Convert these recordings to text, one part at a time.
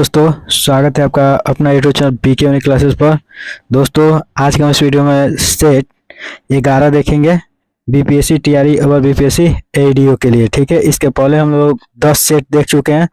दोस्तों, स्वागत है आपका अपना YouTube channel BK unique classes पर। दोस्तों, आज के हम इस वीडियो में सेट 11 देखेंगे बीपीएससी टीआरई और बीपीएससी एडीओ के लिए। ठीक है, इसके पहले हम लोग 10 सेट देख चुके हैं।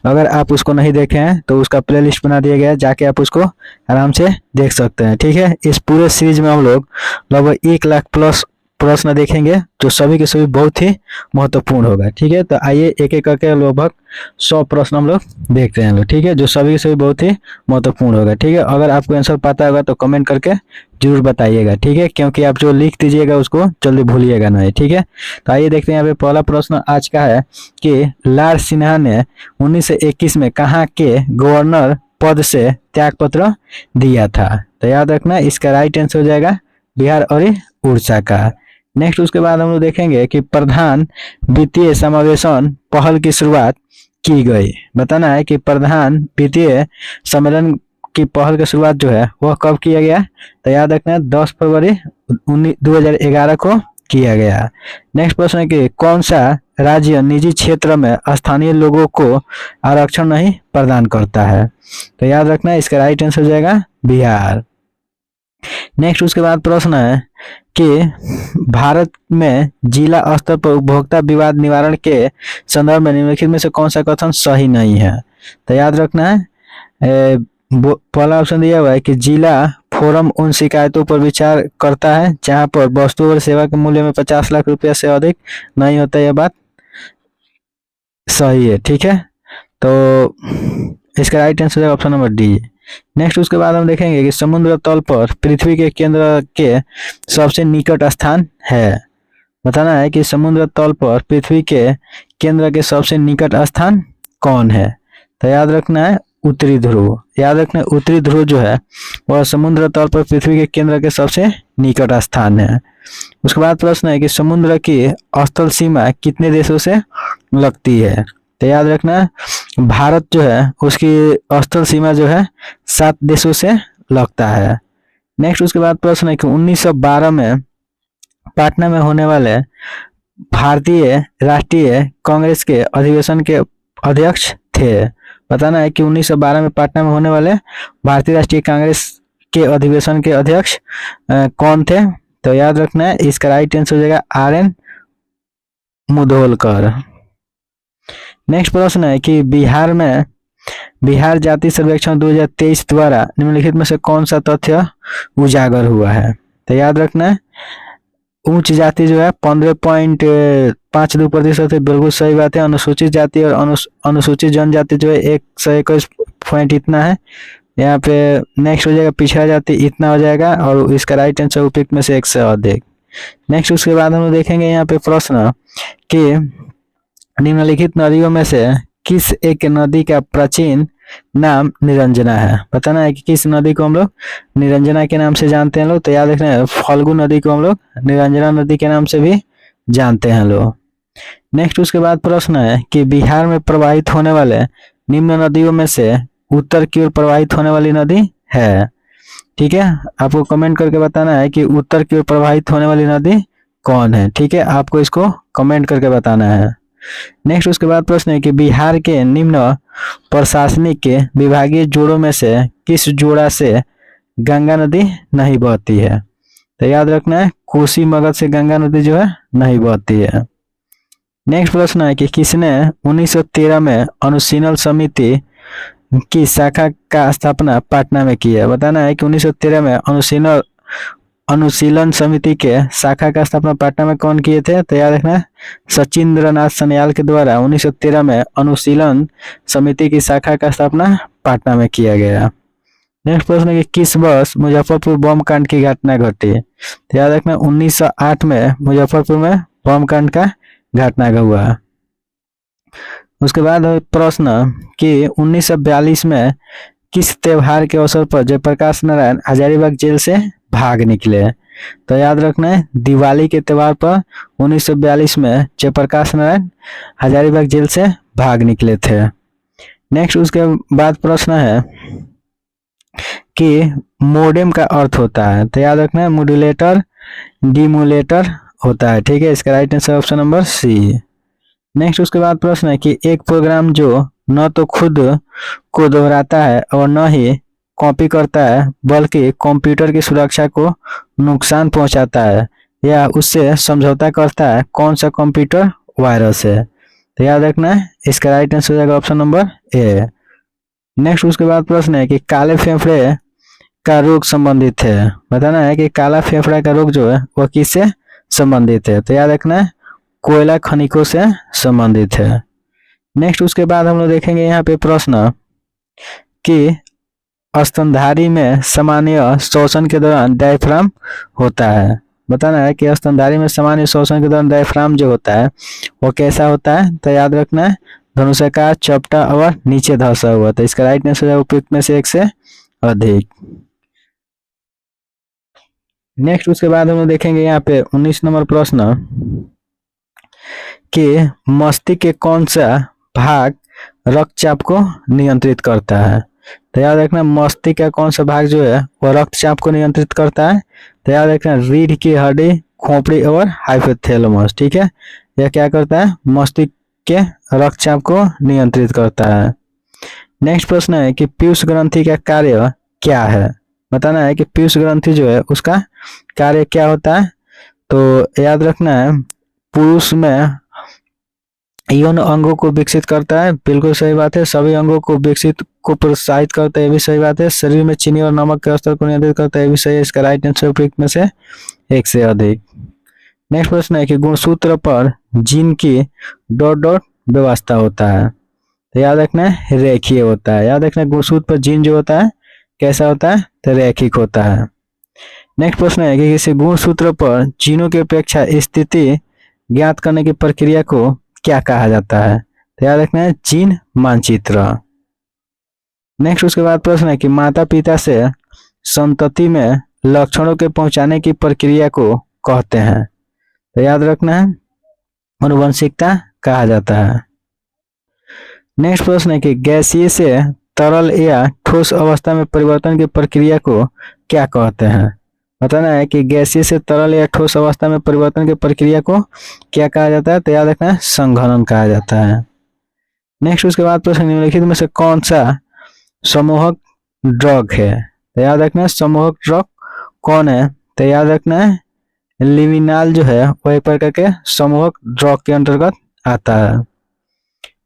अगर आप उसको नहीं देखे हैं तो उसका प्लेलिस्ट बना दिया गया है, जाके आप उसको आराम से देख सकते हैं। ठीक है, इस पूरे सीरीज में हम लोग लगभग 1 लाख प्लस प्रश्न देखेंगे जो सभी के सभी बहुत ही महत्वपूर्ण होगा। ठीक है, तो आइए एक एक करके लगभग 100 प्रश्न हम लोग देखते हैं। ठीक है, जो सभी के सभी बहुत ही महत्वपूर्ण होगा। ठीक है, अगर आपको आंसर पता होगा तो कमेंट करके जरूर बताइएगा। ठीक है, क्योंकि आप जो लिख दीजिएगा उसको जल्दी भूलिएगा नहीं। ठीक है, तो आइए देखते हैं। यहाँ पे पहला प्रश्न आज का है कि लाल सिन्हा ने 1921 में कहाँ के गवर्नर पद से त्यागपत्र दिया था? तो याद रखना, इसका राइट आंसर हो जाएगा बिहार और उड़ीसा का। नेक्स्ट उसके बाद हम लोग देखेंगे कि प्रधान वित्तीय समावेशन पहल की शुरुआत की गई। बताना है कि प्रधान वित्तीय सम्मेलन की पहल की शुरुआत जो है वह कब किया गया? तो याद रखना है 10 फरवरी 2011 को किया गया। नेक्स्ट प्रश्न है कि कौन सा राज्य निजी क्षेत्र में स्थानीय लोगों को आरक्षण नहीं प्रदान करता है? तो याद रखना है, इसका राइट आंसर हो जाएगा बिहार। नेक्स्ट उसके बाद प्रश्न है कि भारत में जिला स्तर पर उपभोक्ता विवाद निवारण के संदर्भ में निम्नलिखित में से कौन सा कथन सही नहीं है? तो याद रखना है, पहला ऑप्शन दिया हुआ है कि जिला फोरम उन शिकायतों पर विचार करता है जहां पर वस्तु और सेवा के मूल्य में 50 लाख रुपया से अधिक नहीं होता। यह बात सही है। ठीक है, तो इसका राइट आंसर है ऑप्शन नंबर डी। नेक्स्ट उसके बाद हम देखेंगे कि समुद्र तल पर पृथ्वी के केंद्र के सबसे निकट स्थान है। बताना है कि समुद्र तल पर पृथ्वी के केंद्र के सबसे निकट स्थान कौन है? तो याद रखना है उत्तरी ध्रुव। याद रखना है उत्तरी ध्रुव जो है वह समुद्र तल पर पृथ्वी के केंद्र के सबसे निकट स्थान है। उसके बाद प्रश्न है कि समुद्र की स्थल सीमा कितने देशों से लगती है? तो याद रखना भारत जो है उसकी स्थल सीमा जो है 7 देशों से लगता है। नेक्स्ट उसके बाद प्रश्न है कि 1912 में पटना में होने वाले भारतीय राष्ट्रीय कांग्रेस के अधिवेशन के अध्यक्ष थे। बताना है कि 1912 में पटना में होने वाले भारतीय राष्ट्रीय कांग्रेस के अधिवेशन के अध्यक्ष कौन थे? तो याद रखना है, इसका राइट आंसर हो जाएगा RN मुधोलकर। नेक्स्ट प्रश्न है कि बिहार जाति सर्वेक्षण 2023 द्वारा निम्नलिखित में से कौन सा तथ्य उजागर हुआ है? तो याद रखना है उच्च जाति जो है 15.52% है, बिल्कुल सही बात है। अनुसूचित जाति और अनुसूचित जनजाति जो है 121 पॉइंट इतना है यहाँ पे। नेक्स्ट हो जाएगा पिछड़ा जाति, इतना हो जाएगा, और इसका राइट आंसर उपयुक्त में से 1 से अधिक। नेक्स्ट उसके बाद हम देखेंगे यहाँ पे प्रश्न कि निम्नलिखित नदियों में से किस एक नदी का प्राचीन नाम निरंजना है? बताना है कि किस नदी को हम लोग निरंजना के नाम से जानते हैं लोग। तो याद रखना है फाल्गु नदी को हम लोग निरंजना नदी के नाम से भी जानते हैं लोग। नेक्स्ट उसके बाद प्रश्न है कि बिहार में प्रवाहित होने वाले निम्न नदियों में से उत्तर की ओर प्रवाहित होने वाली नदी है। ठीक है, आपको कमेंट करके बताना है कि उत्तर की ओर प्रवाहित होने वाली नदी कौन है। ठीक है, आपको इसको कमेंट करके बताना है। नेक्स्ट उसके बाद प्रश्न है कि बिहार के निम्न प्रशासनिक के विभागीय जोड़ों में से किस जोड़ा से गंगा नदी नहीं बहती है? तो याद रखना है कोसी मगध से गंगा नदी जो है नहीं बहती है। नेक्स्ट प्रश्न है कि किसने 1913 में अनुशीलन समिति की शाखा का स्थापना पटना में की है? बताना है कि 1913 में अनुशीलन समिति के शाखा का स्थापना पटना में कौन किए थे? तो याद रखना सचिंद्रनाथ सन्याल के द्वारा 1913 में अनुशीलन समिति की शाखा का स्थापना पटना में किया गया। नेक्स्ट प्रश्न है कि किस वर्ष मुजफ्फरपुर बम कांड की घटना घटी? तो याद रखना 1908 में मुजफ्फरपुर में बम कांड का घटना हुआ। उसके बाद प्रश्न कि 1942 में किस त्योहार के अवसर पर जयप्रकाश नारायण हजारीबाग जेल से भाग निकले? तो याद रखना है दिवाली के त्योहार पर 1942 में जयप्रकाश नारायण हजारीबाग जेल से भाग निकले थे। नेक्स्ट उसके बाद प्रश्न है कि मोडेम का अर्थ होता है? तो याद रखना है मॉड्यूलेटर डिमोलेटर होता है। ठीक है, इसका right answer option number C. Next उसके बाद प्रश्न है कि एक प्रोग्राम जो न तो खुद को दोहराता है और न ही कॉपी करता है, बल्कि कंप्यूटर की सुरक्षा को नुकसान पहुंचाता है या उससे समझौता करता है। कौन सा कंप्यूटर वायरस है? तो याद रखना है, इसका राइट आंसर हो जाएगा ऑप्शन नंबर ए। नेक्स्ट उसके बाद प्रश्न है कि काले फेफड़े का रोग संबंधित है। बताना है कि काला फेफड़ा का रोग जो है वह किससे संबंधित है? तो याद रखना है, कोयला खनिकों से संबंधित है। नेक्स्ट उसके बाद हम लोग देखेंगे यहाँ पे प्रश्न कि स्तनधारी में सामान्य श्वसन के दौरान डायफ्राम होता है। बताना है कि स्तनधारी में सामान्य श्वसन के दौरान डायफ्राम जो होता है वो कैसा होता है? तो याद रखना है, धनुषाकार, चपटा और नीचे धंसा हुआ। तो इसका राइट आंसर है उपयुक्त में से एक से अधिक। नेक्स्ट उसके बाद हम लोग देखेंगे यहाँ पे 19 नंबर प्रश्न कि मस्तिष्क के कौन सा भाग रक्तचाप को नियंत्रित करता है? तो याद रखना, मस्तिष्क का कौन सा भाग जो है वह रक्तचाप को नियंत्रित करता है? तो याद रखना, रीढ़ की हड्डी, खोपड़ी और हाइपोथैलेमस। ठीक है, यह क्या करता है? मस्तिष्क के रक्तचाप को नियंत्रित करता है। नेक्स्ट प्रश्न है कि पीयूष ग्रंथि का कार्य क्या है? बताना है कि पीयूष ग्रंथि जो है उसका कार्य क्या होता है? तो याद रखना है, पुरुष में यौन अंगों को विकसित करता है। बिल्कुल सही बात है। सभी अंगों को विकसित को प्रोत्साहित करता है, ये भी सही बात है। शरीर में चीनी और नमक के स्तर को नियंत्रित करता है, ये भी सही है। इसका राइट आंसर उपयुक्त में से एक से अधिक। नेक्स्ट प्रश्न है कि गुणसूत्र पर जीन की डॉट डॉट व्यवस्था होता है। तो याद रखना है, रेखीय होता है। याद रखना, गुणसूत्र पर जीन जो होता है कैसा होता है? तो रैखिक होता है। नेक्स्ट प्रश्न है कि किसी गुणसूत्र पर जीनों की अपेक्षा स्थिति ज्ञात करने की प्रक्रिया को क्या कहा जाता है? तो याद रखना है, जीन मानचित्र। नेक्स्ट उसके बाद प्रश्न है कि माता पिता से संतति में लक्षणों के पहुंचाने की प्रक्रिया को कहते हैं। तो याद रखना है, आनुवंशिकता कहा जाता है। नेक्स्ट प्रश्न है कि गैसीय से तरल या ठोस अवस्था में परिवर्तन की प्रक्रिया को क्या कहते हैं? बताना है कि गैसीय से तरल या ठोस अवस्था में परिवर्तन की प्रक्रिया को क्या कहा जाता है? तो याद रखना है, संघनन कहा जाता है। नेक्स्ट उसके बाद प्रश्न, निम्नलिखित में से कौन सा समूहक ड्रग है? तो याद रखना है, समूहक ड्रग कौन है? तो याद रखना है, लिविनाल जो है वह एक प्रकार के समूहक ड्रग के अंतर्गत आता है।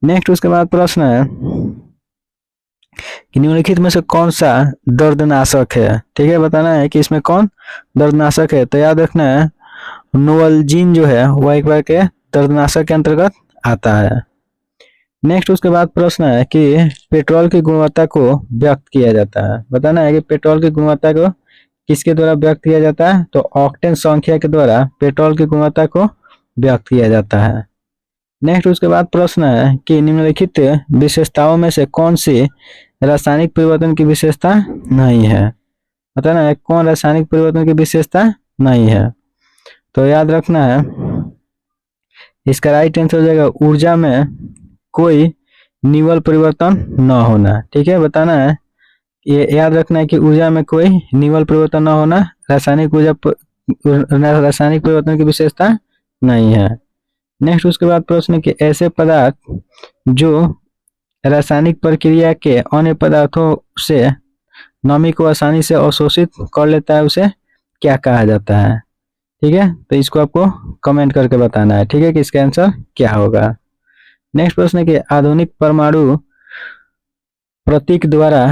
नेक्स्ट उसके बाद प्रश्न है कि निम्नलिखित में से कौन सा दर्दनाशक है? ठीक है, बताना है कि इसमें कौन दर्दनाशक है। तो याद रखना है, नोवल्जीन जो है वह एक बार के दर्दनाशक के अंतर्गत आता है। नेक्स्ट उसके बाद प्रश्न है कि पेट्रोल की गुणवत्ता को व्यक्त किया जाता है। बताना है कि पेट्रोल की गुणवत्ता को किसके द्वारा व्यक्त किया जाता है? तो ऑक्टेन संख्या के द्वारा पेट्रोल की गुणवत्ता को व्यक्त किया जाता है। नेक्स्ट उसके बाद प्रश्न है कि निम्नलिखित विशेषताओं में से कौन सी रासायनिक परिवर्तन की विशेषता नहीं है? बताना है, कौन रासायनिक परिवर्तन की विशेषता नहीं है? तो याद रखना है, इसका राइट आंसर हो जाएगा ऊर्जा में कोई निवल परिवर्तन न होना। ठीक है, बताना है, ये याद रखना है कि ऊर्जा में कोई निवल परिवर्तन न होना रासायनिक रासायनिक परिवर्तन की विशेषता नहीं है। नेक्स्ट उसके बाद प्रश्न कि ऐसे पदार्थ जो रासायनिक प्रक्रिया के अन्य पदार्थों से नमी को आसानी से अवशोषित कर लेता है, उसे क्या कहा जाता है? ठीक है, तो इसको आपको कमेंट करके बताना है। ठीक है, कि इसका आंसर क्या होगा। नेक्स्ट प्रश्न है कि आधुनिक परमाणु प्रतीक द्वारा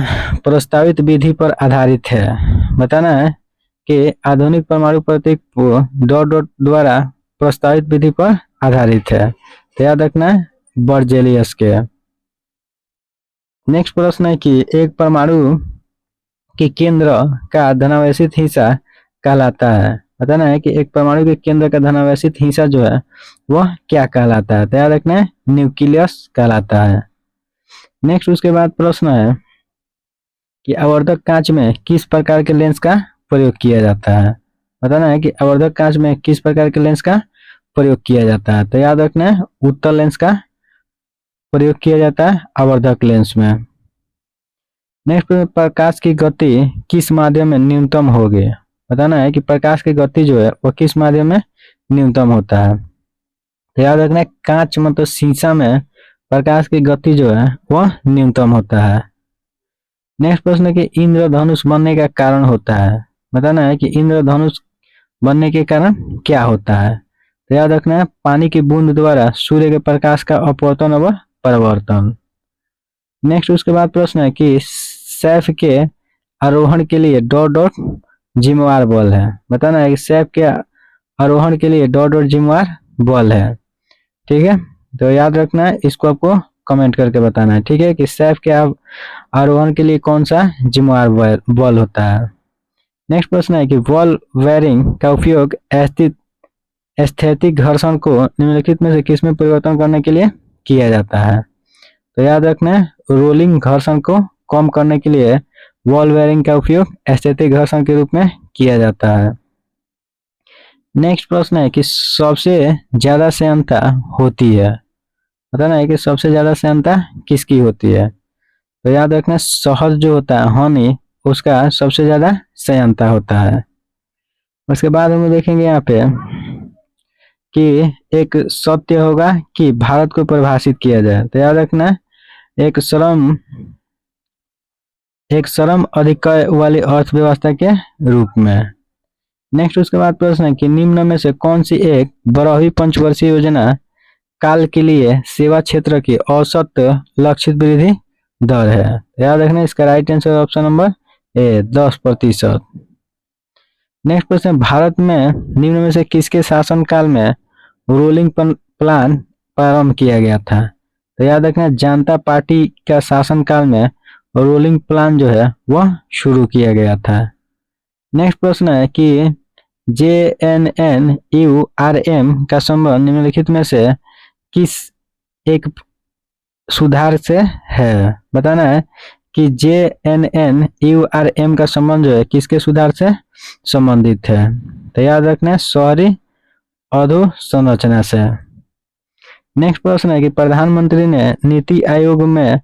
प्रस्तावित विधि पर आधारित है। बताना है कि आधुनिक परमाणु प्रतीक डॉट डॉट द्वारा प्रस्तावित विधि पर आधारित है। तो याद रखना है, बर्जेलियस के। नेक्स्ट प्रश्न है कि एक परमाणु के केंद्र का धनावेशित हिस्सा कहलाता है। बताना है कि एक परमाणु के केंद्र का धनावेशित हिस्सा जो है वह क्या कहलाता है? तो याद रखना है, न्यूक्लियस कहलाता है। नेक्स्ट उसके बाद प्रश्न है कि आवर्धक कांच में किस प्रकार के लेंस का प्रयोग किया जाता है? बताना है कि आवर्धक कांच में किस प्रकार के लेंस का प्रयोग किया जाता है? तो याद रखना है, उत्तल लेंस का प्रयोग किया जाता है आवर्धक लेंस में। नेक्स्ट, प्रकाश की गति किस माध्यम में न्यूनतम होगी? बताना है कि प्रकाश की गति जो है वो किस माध्यम में न्यूनतम होता है? तो याद रखना है, कांच मतलब शीशा में प्रकाश की गति जो है वह न्यूनतम होता है। नेक्स्ट प्रश्न है कि इंद्रधनुष बनने का कारण होता है। बताना है कि इंद्रधनुष बनने के कारण क्या होता है। तो याद रखना है पानी की बूंद द्वारा सूर्य के प्रकाश का अपवर्तन व परावर्तन। नेक्स्ट उसके बाद प्रश्न है कि सैफ के आरोहण के लिए डॉट डॉट जिम्मेवार बल है। बताना है कि सैफ के आरोहण के लिए डॉट डॉट जिम्मेवार बल है। ठीक है, तो याद रखना है, इसको आपको कमेंट करके बताना है। ठीक है, कि सैफ के आरोहण के लिए कौन सा जिम्मेवार बल होता है। नेक्स्ट प्रश्न है कि बॉल वेयरिंग का उपयोग स्थैतिक घर्षण को निम्नलिखित में से किस में परिवर्तन करने के लिए किया जाता है। तो याद रखना है रोलिंग घर्षण को कम करने के लिए बॉल वेयरिंग का उपयोग स्थैतिक घर्षण के रूप में किया जाता है। नेक्स्ट प्रश्न है कि सबसे ज्यादा श्यानता होती है। बताना है कि सबसे ज्यादा श्यानता किसकी होती है। तो याद रखना शहद जो होता है हनी, उसका सबसे ज्यादा श्यानता होता है। उसके बाद हम देखेंगे यहाँ पे कि एक सत्य होगा कि भारत को परिभाषित किया जाए। तो याद रखना एक श्रम अधिकार वाली अर्थव्यवस्था के रूप में। नेक्स्ट उसके बाद प्रश्न है कि निम्न में से कौन सी एक 12वीं पंचवर्षीय योजना काल के लिए सेवा क्षेत्र की औसत लक्षित वृद्धि दर है। याद रखना इसका right answer option number A 10%। Next प्रश्न, भारत में निम्न में से किसके शासनकाल में रोलिंग प्लान प्रारंभ किया गया था। तो याद रखना जनता पार्टी का शासनकाल में रोलिंग प्लान जो है वह शुरू किया गया था। नेक्स्ट प्रश्न है कि JNNURM का संबंध निम्नलिखित में से किस एक सुधार से है। बताना है कि JNNURM का संबंध जो है किसके सुधार से संबंधित है। तो याद रखना है शहरी अधोसंरचना से। नेक्स्ट प्रश्न है कि प्रधानमंत्री ने नीति आयोग में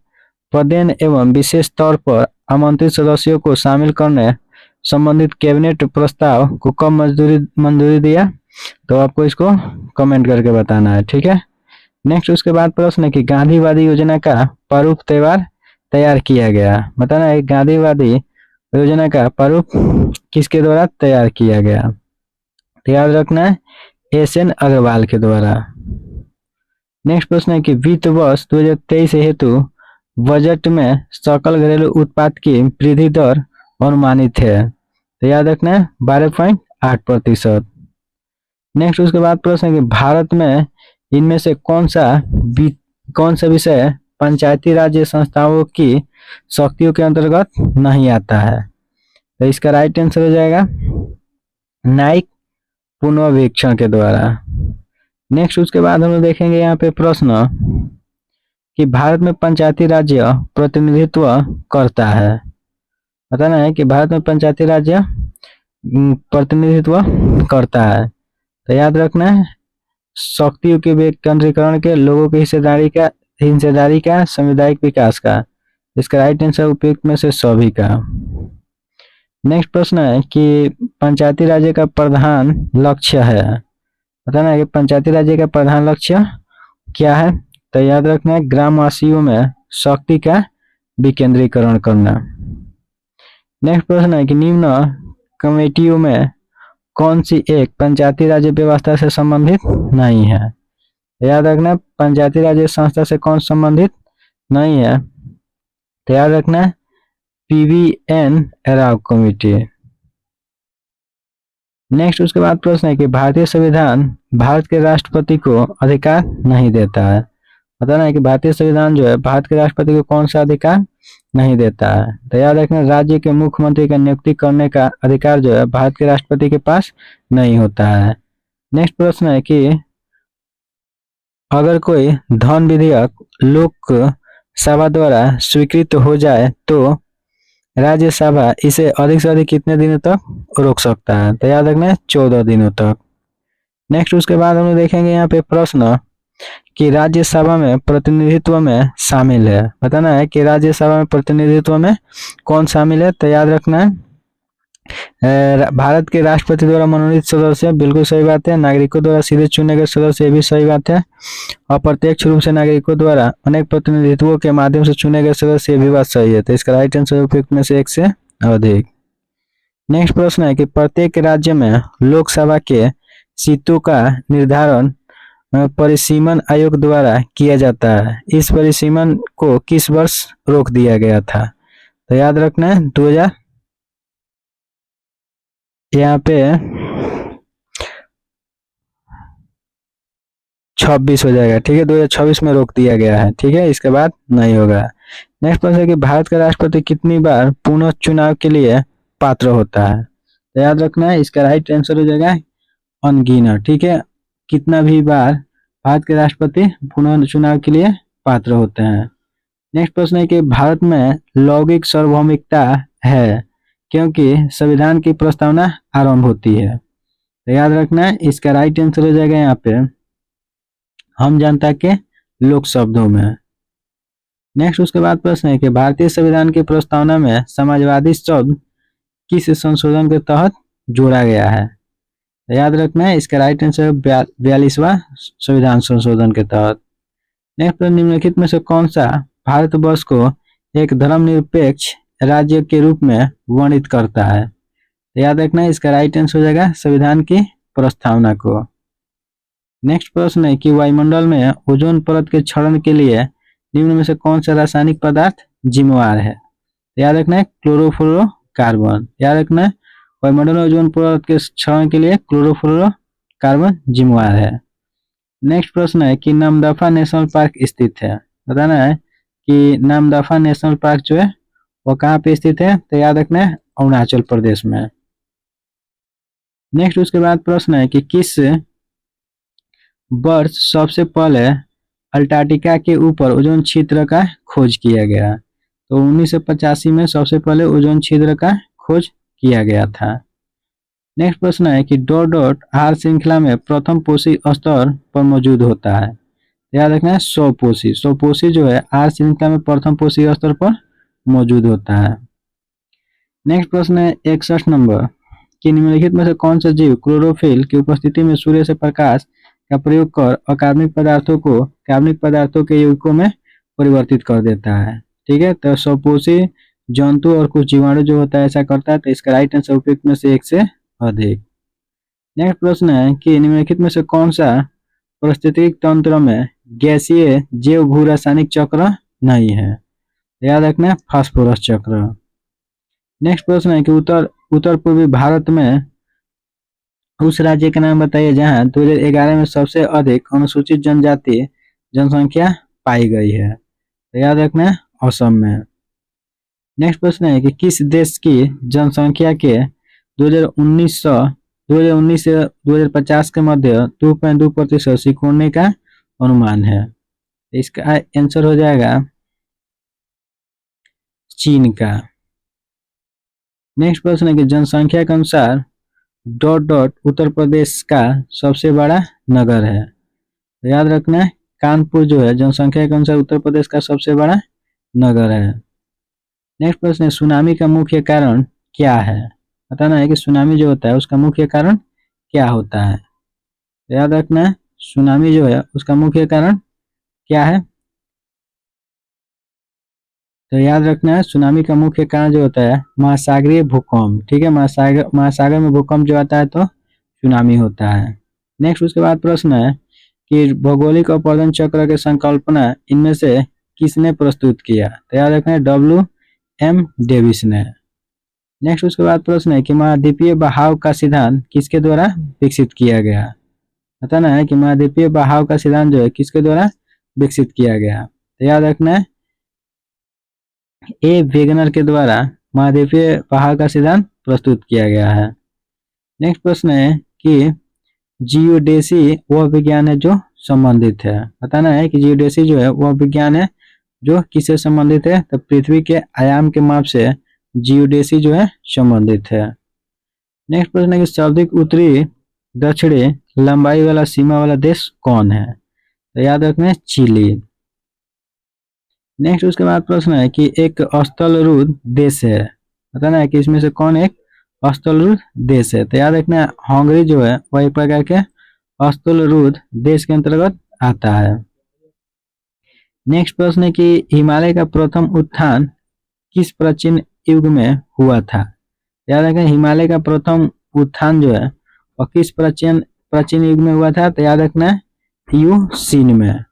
पदेन एवं विशेष तौर पर आमंत्रित सदस्यों को शामिल करने संबंधित कैबिनेट प्रस्ताव को कब मंजूरी दिया। तो आपको इसको कमेंट करके बताना है। ठीक है, नेक्स्ट उसके बाद प्रश्न है कि गांधीवादी योजना का प्रारूप तैयार किया गया। बताना है गांधीवादी योजना का प्रारूप किसके द्वारा तैयार किया गया। तो याद रखना है SN अग्रवाल के द्वारा। नेक्स्ट प्रश्न है कि वित्त वर्ष 2023 हेतु बजट में सकल घरेलू उत्पाद की वृद्धि दर अनुमानित है। तो याद रखना है 12.8%। नेक्स्ट उसके बाद प्रश्न है कि भारत में इनमें से कौन सा विषय पंचायती राज्य संस्थाओं की शक्तियों के अंतर्गत नहीं आता है। तो इसका राइट आंसर हो जाएगा न्यायिक पुनर्वीक्षण के द्वारा। नेक्स्ट उसके बाद हम लोग देखेंगे यहाँ पे प्रश्न कि भारत में पंचायती राज्य प्रतिनिधित्व करता है। बताना है कि भारत में पंचायती राज्य प्रतिनिधित्व करता है। तो याद रखना है शक्तियों के विकेंद्रीकरण के, लोगों की हिस्सेदारी का, सामुदायिक विकास का। इसका राइट आंसर उपयुक्त में से सभी का। नेक्स्ट प्रश्न है कि पंचायती राज्य का प्रधान लक्ष्य है। बताना है कि पंचायती राज्य का प्रधान लक्ष्य क्या है। तो याद रखना है ग्रामवासियों में शक्ति का विकेंद्रीकरण करना। नेक्स्ट प्रश्न है कि निम्न कमेटियों में कौन सी एक पंचायती राज्य व्यवस्था से संबंधित नहीं है। याद रखना पंचायती राज्य संस्था से कौन संबंधित नहीं है। तो याद रखना PVN एराव कमेटी। नेक्स्ट उसके बाद प्रश्न है कि भारतीय संविधान भारत के राष्ट्रपति को अधिकार नहीं देता है। बताना है कि भारतीय संविधान जो है भारत के राष्ट्रपति को कौन सा अधिकार नहीं देता है। तो याद रखना राज्य के मुख्यमंत्री का नियुक्ति करने का अधिकार जो है भारत के राष्ट्रपति के पास नहीं होता है। नेक्स्ट प्रश्न है कि अगर कोई धन विधेयक लोक सभा द्वारा स्वीकृत हो जाए तो राज्यसभा इसे अधिक से अधिक कितने दिनों तक रोक सकता है। तो याद रखना 14 दिनों तक। नेक्स्ट उसके बाद हम देखेंगे यहाँ पे प्रश्न कि राज्यसभा में प्रतिनिधित्व में शामिल है। बताना है कि राज्यसभा में प्रतिनिधित्व में कौन शामिल है। तो याद रखना है भारत के राष्ट्रपति द्वारा मनोनीत सदस्य, बिल्कुल सही बात है। नागरिकों द्वारा सीधे चुने गए सदस्य, ये भी सही बात है। अप्रत्यक्ष रूप से नागरिकों द्वारा अनेक प्रतिनिधित्वों के माध्यम से चुने गए सदस्य, ये भी बात सही है। तो इसका राइट आंसर उपयुक्त में से एक से अधिक। नेक्स्ट प्रश्न है कि प्रत्येक राज्य में लोकसभा के सीटों का निर्धारण परिसीमन आयोग द्वारा किया जाता है। इस परिसीमन को किस वर्ष रोक दिया गया था? तो याद रखना है 2000, यहाँ पे 26 हो जाएगा, ठीक है। 2026 में रोक दिया गया है, ठीक है। इसके बाद नहीं होगा। नेक्स्ट प्रश्न है कि भारत का राष्ट्रपति कितनी बार पुनः चुनाव के लिए पात्र होता है? तो याद रखना है इसका राइट आंसर हो जाएगा अनगिनत, ठीक है। कितना भी बार भारत के राष्ट्रपति पुनः चुनाव के लिए पात्र होते हैं। नेक्स्ट प्रश्न है कि भारत में लौकिक सार्वभौमिकता है क्योंकि संविधान की प्रस्तावना आरंभ होती है। तो याद रखना है इसका राइट आंसर हो जाएगा यहाँ पे हम जनता के लोक शब्दों में। नेक्स्ट उसके बाद प्रश्न है कि भारतीय संविधान की प्रस्तावना में समाजवादी शब्द किस संशोधन के तहत जोड़ा गया है? तो याद रखना है इसका राइट आंसर 42वां संविधान संशोधन के तहत। नेक्स्ट निम्नलिखित में से कौन सा भारतवर्ष को एक धर्मनिरपेक्ष राज्य के रूप में वर्णित करता है? तो याद रखना है इसका राइट आंसर हो जाएगा संविधान की प्रस्तावना को। नेक्स्ट प्रश्न है कि वायुमंडल में ओजोन परत के क्षरण के लिए निम्न में से कौन सा रासायनिक पदार्थ जिम्मेवार है? याद रखना है क्लोरोफ्लोरोकार्बन। याद रखना है वायुमंडल में ओजोन परत के क्षरण के लिए क्लोरोफ्लोरोकार्बन जिम्मेवार है। नेक्स्ट प्रश्न है कि नामदफा नेशनल पार्क स्थित है। बताना है कि नामदफा नेशनल पार्क जो है वो कहाँ पे स्थित है? तो याद रखना है अरुणाचल प्रदेश में। नेक्स्ट उसके बाद प्रश्न है कि किस वर्ष सबसे पहले अंटार्कटिका के ऊपर ओजोन छिद्र का खोज किया गया? तो 1985 में सबसे पहले ओजोन छिद्र का खोज किया गया था। नेक्स्ट प्रश्न है कि डॉट डॉट आहार श्रृंखला में प्रथम पोषी स्तर पर मौजूद होता है। याद रखना है स्वपोषी जो है आहार श्रृंखला में प्रथम पोषी स्तर पर मौजूद होता है। नेक्स्ट प्रश्न है 61 नंबर कि निम्नलिखित में से कौन सा जीव क्लोरोफिल की उपस्थिति में सूर्य से प्रकाश का प्रयोग कर अकार्बनिक पदार्थों को कार्बनिक पदार्थों के यौगिकों में परिवर्तित कर देता है? ठीक है, तो स्वपोषी जंतु और कुछ जीवाणु जो होता है ऐसा करता है। तो इसका राइट आंसर उपयुक्त में से एक से अधिक। नेक्स्ट प्रश्न है कि निम्नलिखित में से कौन सा पारिस्थितिक तंत्र में गैसीय जैव भू रासायनिक चक्र नहीं है? याद रखना है फास्फोरस चक्र। नेक्स्ट प्रश्न है कि उत्तर पूर्वी भारत में उस राज्य का नाम बताइए जहां 2011 में सबसे अधिक अनुसूचित जनजाति जनसंख्या पाई गई है। तो याद रखना है असम में। नेक्स्ट प्रश्न है कि किस देश की जनसंख्या के 2019 से 2050 के मध्य 2.2% सिकुड़ने का अनुमान है? इसका आंसर हो जाएगा चीन का। नेक्स्ट प्रश्न है कि जनसंख्या के अनुसार डॉट डॉट उत्तर प्रदेश का सबसे बड़ा नगर है। तो याद रखना है कानपुर जो है जनसंख्या के अनुसार उत्तर प्रदेश का सबसे बड़ा नगर है। नेक्स्ट प्रश्न है सुनामी का मुख्य कारण क्या है? बताना है कि सुनामी जो होता है उसका मुख्य कारण क्या होता है? तो याद रखना है सुनामी जो है उसका मुख्य कारण क्या है? तो याद रखना है सुनामी का मुख्य कारण जो होता है महासागरीय भूकंप। ठीक है, महासागर में भूकंप जो आता है तो सुनामी होता है। नेक्स्ट उसके बाद प्रश्न है कि भौगोलिक अपवर्तन चक्र की संकल्पना इनमें से किसने प्रस्तुत किया? तो याद रखना है WM डेविस ने। नेक्स्ट उसके बाद प्रश्न है कि महाद्वीपीय बहाव का सिद्धांत किसके द्वारा विकसित किया गया? बताना है कि महाद्वीपीय बहाव का सिद्धांत जो है किसके द्वारा विकसित किया गया? तो याद रखना है ए वेगनर के द्वारा महाद्वीपीय बहाव का सिद्धांत प्रस्तुत किया गया है। नेक्स्ट प्रश्न है कि जियोडेसी वह विज्ञान है जो संबंधित है। बताना है कि जियोडेसी जो है वह विज्ञान है जो किससे संबंधित है? तो पृथ्वी के आयाम के माप से जियोडेसी जो है संबंधित है। नेक्स्ट प्रश्न है कि सर्वाधिक उत्तरी दक्षिणी लंबाई वाला सीमा वाला देश कौन है? तो याद रखना है चिली। नेक्स्ट उसके बाद प्रश्न है कि एक स्थलरूढ़ देश है। बताना है कि इसमें से कौन एक हस्तलरुद्ध देश है। तो याद रखना हंगरी जो है वह एक प्रकार के हस्तलरुद्ध देश के अंतर्गत आता है। नेक्स्ट प्रश्न है कि हिमालय का प्रथम उत्थान किस प्राचीन युग में हुआ था। याद रखें हिमालय का प्रथम उत्थान जो है वह किस प्राचीन प्राचीन युग में हुआ था। तो याद रखना यूसीन में।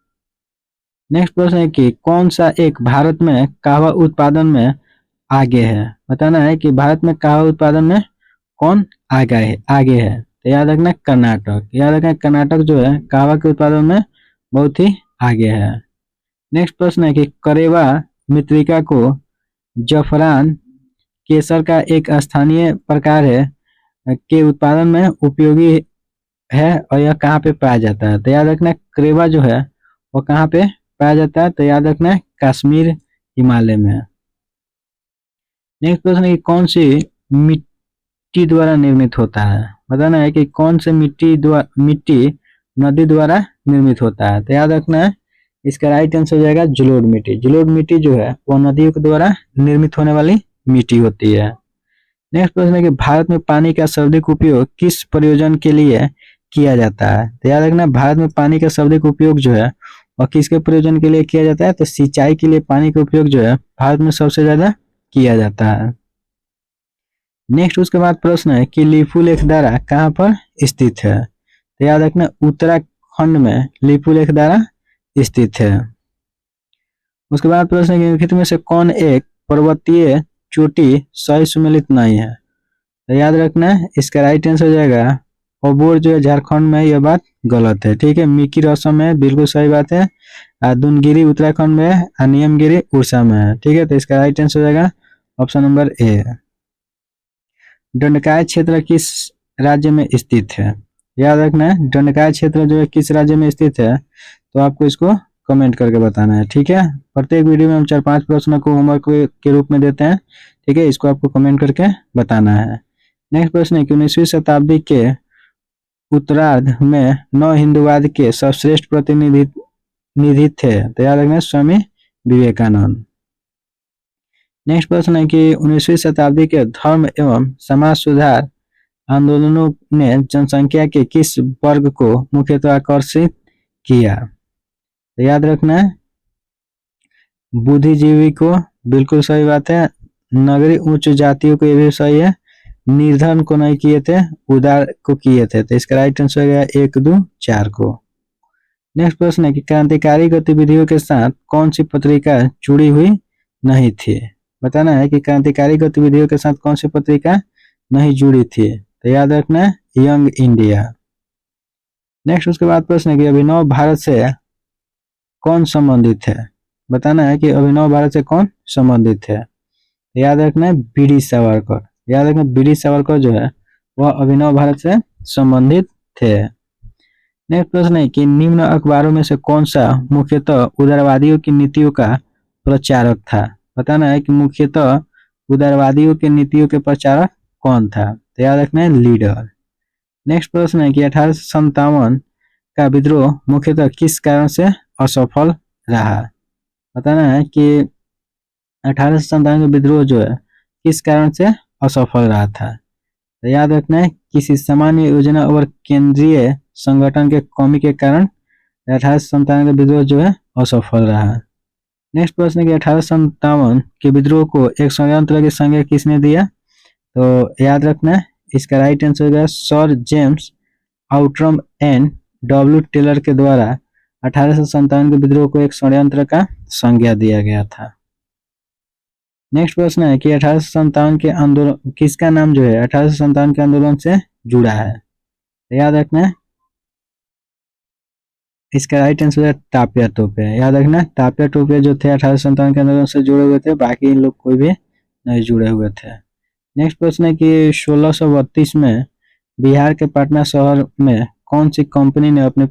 नेक्स्ट प्रश्न है कि कौन सा एक भारत में कहवा उत्पादन में आगे है। बताना है कि भारत में कहवा उत्पादन में कौन आगे है। तो याद रखना कर्नाटक। याद रखना कर्नाटक जो है कहवा के उत्पादन में बहुत ही आगे है। नेक्स्ट प्रश्न है कि करेवा मृत्तिका को जफरान केसर का एक स्थानीय प्रकार है के उत्पादन में उपयोगी है और यह कहाँ पे पाया जाता है। तो याद रखना करेवा जो है वो कहाँ पे पाया जाता है। तो याद रखना कश्मीर हिमालय में। नेक्स्ट प्रश्न है कि कौन सी मिट्टी द्वारा निर्मित होता है। बताना है कि कौन से मिट्टी नदी द्वारा निर्मित होता है। तो याद रखना है इसका राइट आंसर हो जाएगा जलोढ़ मिट्टी। जलोढ़ मिट्टी जो है वो नदियों के द्वारा निर्मित होने वाली मिट्टी होती है। नेक्स्ट प्रश्न है कि भारत में पानी का सर्वाधिक उपयोग किस प्रयोजन के लिए किया जाता है। तो याद रखना भारत में पानी का सर्वाधिक उपयोग जो है और किसके प्रयोजन के लिए किया जाता है। तो सिंचाई के लिए पानी का उपयोग जो है भारत में सबसे ज्यादा किया जाता है। नेक्स्ट उसके बाद प्रश्न है कि लिपुलेखद्वारा कहाँ पर स्थित है। तो याद रखना उत्तराखंड में लिपुलेखद्वारा स्थित है। उसके बाद प्रश्न है कि निम्नलिखित में से कौन एक पर्वतीय चोटी सही सुमेलित नहीं है। तो याद रखना इसका राइट आंसर हो जाएगा अबोर जो है झारखंड में। यह बात गलत है। ठीक है मिकिर असम में बिल्कुल सही बात है। दुनगिरी उत्तराखंड में है। नियमगिरी उड़ीसा में है। ठीक है तो इसका राइट आंसर हो जाएगा ऑप्शन नंबर ए। दंडकाय क्षेत्र किस राज्य में स्थित है। याद रखना है दंडकाय क्षेत्र जो है किस राज्य में स्थित है। तो आपको इसको कमेंट करके बताना है। ठीक है प्रत्येक वीडियो में हम 4-5 प्रश्नों को होमवर्क के रूप में देते हैं। ठीक है इसको आपको कमेंट करके बताना है। नेक्स्ट प्रश्न है कि 19वीं शताब्दी के उत्तरार्ध में नव हिंदूवाद के सर्वश्रेष्ठ प्रतिनिधि थे। तो याद रखना स्वामी विवेकानंद। नेक्स्ट प्रश्न है कि 19वीं शताब्दी के धर्म एवं समाज सुधार आंदोलनों ने जनसंख्या के किस वर्ग को मुख्यतः आकर्षित किया। तो याद रखना बुद्धिजीवी को बिल्कुल सही बात है। नगरीय उच्च जातियों को ये भी सही है। निर्धन को नहीं किए थे उदार को किए थे। तो इसका राइट आंसर हो गया 1, 2, 4 को। नेक्स्ट प्रश्न है कि क्रांतिकारी गतिविधियों के साथ कौन सी पत्रिका जुड़ी हुई नहीं थी। बताना है कि क्रांतिकारी गतिविधियों के साथ कौन सी पत्रिका नहीं जुड़ी थी। तो याद रखना यंग इंडिया। नेक्स्ट उसके बाद प्रश्न है कि अभिनव भारत से कौन संबंधित है। बताना है कि अभिनव भारत से कौन संबंधित है। याद रखना बीडी सावरकर। याद रखना बीडी सावरकर जो है वह अभिनव भारत से संबंधित थे। नेक्स्ट प्रश्न है कि निम्न अखबारों में से कौन सा मुख्यतः उदारवादियों की नीतियों का प्रचारक था। बताना है कि मुख्यतः उदारवादियों की नीतियों के प्रचारक कौन था। तो याद रखना है लीडर। नेक्स्ट प्रश्न है कि 1857 का विद्रोह मुख्यतः किस कारण से असफल रहा। बताना है कि 1857 का विद्रोह जो है किस कारण से असफल रहा था। तो याद रखना है किसी सामान्य योजना और केंद्रीय संगठन के कमी के कारण 1857 का विद्रोह जो है असफल रहा। नेक्स्ट प्रश्न है कि 1857 के विद्रोह को एक षड्यंत्र की संज्ञा किसने दिया। तो याद रखना इसका राइट आंसर होगा sir James Outram and W Taylor के द्वारा 1857 के विद्रोह को एक षड्यंत्र का संज्ञा दिया गया था। नेक्स्ट प्रश्न है कि 1857 के आंदोलन किसका नाम जो है 1857 के आंदोलन से जुड़ा है। तो याद रखना इसका राइट आंसर है तात्या टोपे। याद रखना तात्या टोपे जो थे 1857 के आंदोलन से जुड़े हुए थे। बाकी इन लोग कोई भी नहीं जुड़े हुए थे। नेक्स्ट प्रश्न है कि 1632 में बिहार के पटना शहर में कौन सी कंपनी ने अपनी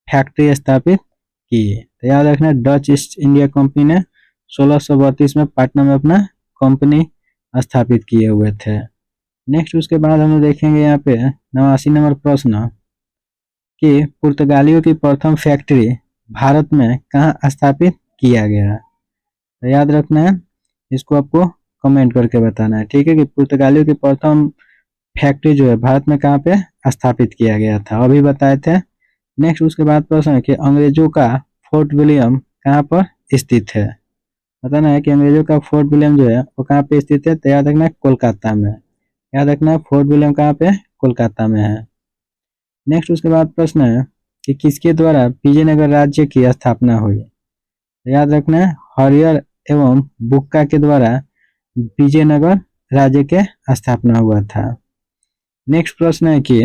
फैक्ट्री स्थापित की। तो याद रखना डच ईस्ट इंडिया कंपनी ने 1632 में पटना में अपना कंपनी स्थापित किए हुए थे। नेक्स्ट उसके बाद हम देखेंगे यहाँ पे 89 नंबर प्रश्न कि पुर्तगालियों की प्रथम फैक्ट्री भारत में कहाँ स्थापित किया गया। तो याद रखना है इसको आपको कमेंट करके बताना है, ठीक है, कि पुर्तगालियों की प्रथम फैक्ट्री जो है भारत में कहाँ पे स्थापित किया गया था, अभी बताए थे। नेक्स्ट उसके बाद प्रश्न है कि अंग्रेजों का फोर्ट विलियम कहाँ पर स्थित है। बताना है कि अंग्रेजों का फोर्ट विलियम जो है वो कहाँ पे स्थित है, तो याद रखना है कोलकाता में। याद रखना है फोर्ट विलियम कहाँ पे, कोलकाता में है। नेक्स्ट उसके बाद प्रश्न है कि किसके द्वारा विजयनगर राज्य की स्थापना हुई। याद रखना है हरिहर एवं बुक्का के द्वारा विजयनगर राज्य के स्थापना हुआ था। नेक्स्ट प्रश्न है कि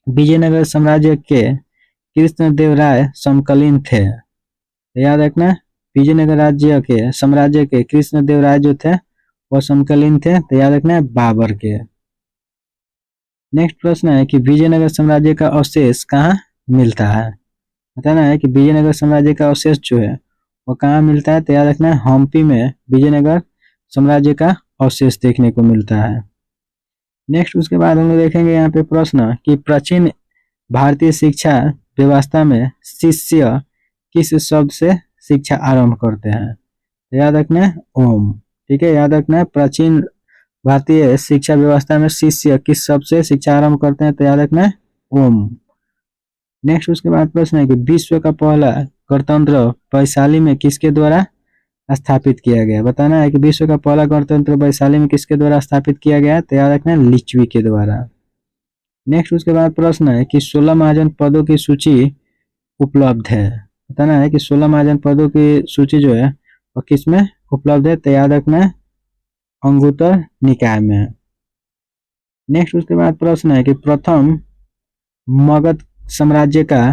विजयनगर साम्राज्य के कृष्णदेवराय समकालीन थे। याद रखना विजयनगर राज्य के साम्राज्य के कृष्णदेवराय जो थे वो समकालीन थे, तो याद रखना है बाबर के। नेक्स्ट प्रश्न है कि विजयनगर साम्राज्य का अवशेष कहाँ मिलता है। बताना है कि विजयनगर साम्राज्य का अवशेष जो है वो कहाँ मिलता है, तो याद रखना है हम्पी में विजयनगर साम्राज्य का अवशेष देखने को मिलता है। नेक्स्ट उसके बाद हम लोग देखेंगे यहाँ पे प्रश्न कि प्राचीन भारतीय शिक्षा व्यवस्था में शिष्य किस शब्द से शिक्षा आरंभ करते हैं। तो याद रखना है ओम, ठीक है, याद रखना है प्राचीन भारतीय शिक्षा व्यवस्था में शिष्य किस शब्द से शिक्षा आरंभ करते हैं, तो याद रखना है ओम। नेक्स्ट उसके बाद प्रश्न है कि विश्व का पहला गणतंत्र वैशाली में किसके द्वारा स्थापित किया गया। बताना है कि विश्व का पहला गणतंत्र वैशाली में किसके द्वारा स्थापित किया गया, तो याद रखना है लिच्छवी के द्वारा। नेक्स्ट उसके बाद प्रश्न है कि 16 महाजन पदों की सूची उपलब्ध है। बताना है कि 16 महाजन पदों की सूची जो है वो किस में उपलब्ध है, तो याद रखना है अंगुत्तर निकाय में। नेक्स्ट उसके बाद प्रश्न है कि प्रथम मगध साम्राज्य का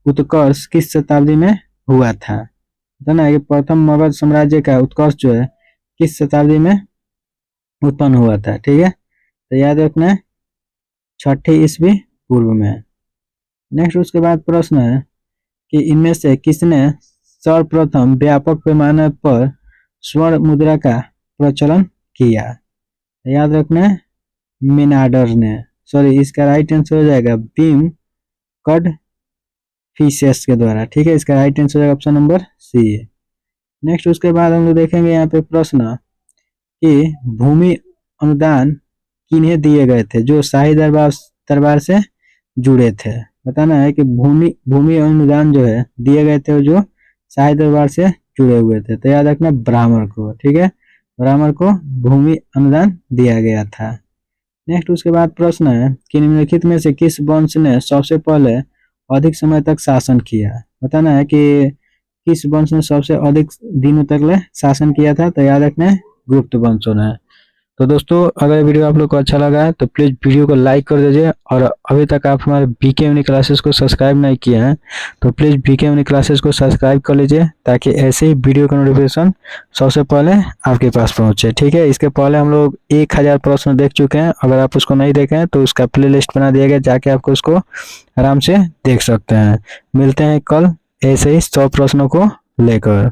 उत्कर्ष किस शताब्दी में हुआ था। बताना है कि प्रथम मगध साम्राज्य का उत्कर्ष जो है किस शताब्दी में उत्पन्न हुआ था, ठीक है, तो याद रखना है 6ठी ईस्वी पूर्व में। नेक्स्ट उसके बाद प्रश्न है कि इनमें से किसने सर्वप्रथम व्यापक पैमाने पर स्वर्ण मुद्रा का प्रचलन किया। याद रखना है मिनार्डर ने, सॉरी इसका राइट आंसर हो जाएगा भीम कडफिसेस के द्वारा, ठीक है, इसका राइट आंसर हो जाएगा ऑप्शन नंबर सी। नेक्स्ट उसके बाद हम लोग देखेंगे यहाँ पे प्रश्न कि भूमि अनुदान किन्हें दिए गए थे जो शाही दरबार से जुड़े थे। बताना है कि भूमि अनुदान जो है दिए गए थे जो शाही दरबार से जुड़े हुए थे, तो याद रखना ब्राह्मण को, ठीक है, ब्राह्मण को भूमि अनुदान दिया गया था। नेक्स्ट उसके बाद प्रश्न है कि निम्नलिखित में से किस वंश ने सबसे पहले अधिक समय तक शासन किया। बताना है कि किस वंश ने सबसे अधिक दिनों तक शासन किया था, तो याद रखना है गुप्त वंशों ने। तो दोस्तों अगर वीडियो आप लोग को अच्छा लगा है तो प्लीज़ वीडियो को लाइक कर दीजिए, और अभी तक आप हमारे बीके यूनि क्लासेस को सब्सक्राइब नहीं किए हैं तो प्लीज़ बीके यूनि क्लासेस को सब्सक्राइब कर लीजिए, ताकि ऐसे ही वीडियो का नोटिफिकेशन सबसे पहले आपके पास पहुंचे, ठीक है। इसके पहले हम लोग 1000 प्रश्न देख चुके हैं, अगर आप उसको नहीं देखे हैं तो उसका प्ले लिस्ट बना दिया गया, जाके आपको उसको आराम से देख सकते हैं। मिलते हैं कल ऐसे ही 100 प्रश्नों को लेकर।